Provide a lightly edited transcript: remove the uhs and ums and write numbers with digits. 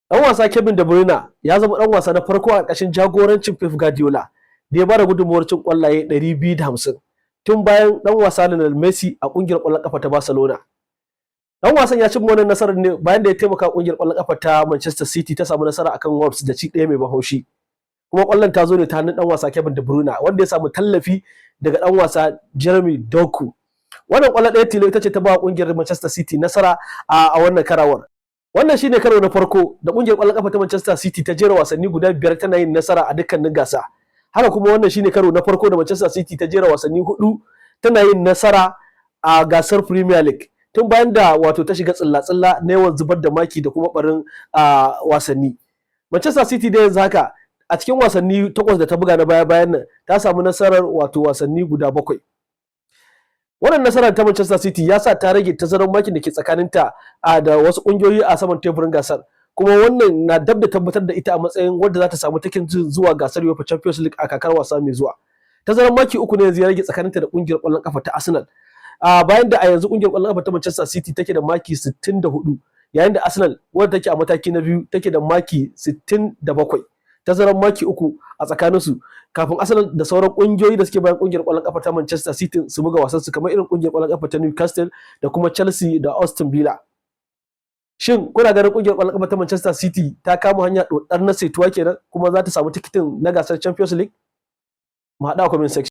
Dan wasa Kevin De Bruyne ya zama dan wasa na farko a ƙarƙashin jagorancin Pep Guardiola da ya bada gudunmuwar cin ƙwallaye 250 tun bayan dan wasa Lionel Messi a ƙungiyar ƙwallon ƙafa ta Barcelona. Dan wasan ya cimma wannan nasarar ne bayan da ya taimaka ƙungiyar ƙwallon ƙafa ta Manchester City ta samu nasara akan Wolves da ci 1 mai ban haushi. Kuma ƙwallon ta zo ne ta hannun dan wasa Kevin De Bruyne wanda ya samu tallafi daga dan wasa Jeremy Doku. Wannan ƙwallon ɗaya tilo ita ce ta ba ƙungiyar Manchester City nasara a wannan karawar. Wannan shine karo na farko da kungiyar ƙwallon ƙafa ta Manchester City ta jera wasanni guda 5 tana yin nasara a dukkanin gasa. Haka kuma wannan shine karo na farko da Manchester City ta jera wasanni 4 tana yin nasara a gasar Premier League tun bayan da wato ta shiga tsilla-tsilla na yawan zubar da maki da kuma barin wasanni. Manchester City da yanzu haka a cikin wasanni 8 da ta buga na baya-bayan nan ta samu nasarar wato wasanni guda 7. Wannan nasarar ta Manchester City ya sa ta rage tazarar makin da ke tsakaninta da wasu kungiyoyi a saman teburin gasar, kuma wannan na dab da tabbatar da ita a matsayin wadda za ta samu tikin zuwa gasar UEFA Champions League a kakar wasa mai zuwa. Tazarar maki 3 ne yanzu ya rage tsakaninta da kungiyar ƙwallon ƙafa ta Arsenal. Bayan da a yanzu kungiyar ƙwallon ƙafa ta Manchester City take da maki 64, yayin da Arsenal wadda take a mataki na biyu take da maki 67. Tazarar maki 3 a tsakaninsu kafin Arsenal da sauran kungiyoyi da suke bayan kungiyar ƙwallon ƙafa ta Manchester City su buga wasan su, kamar irin kungiyar ƙwallon ƙafa ta Newcastle da kuma Chelsea da Aston Villa. Shin kuna ganin kungiyar ƙwallon ƙafa ta Manchester City ta kama hanya dodar na saituwa kenan kuma za ta samu tikitin na gasar Champions League? Mu haɗa a comment section.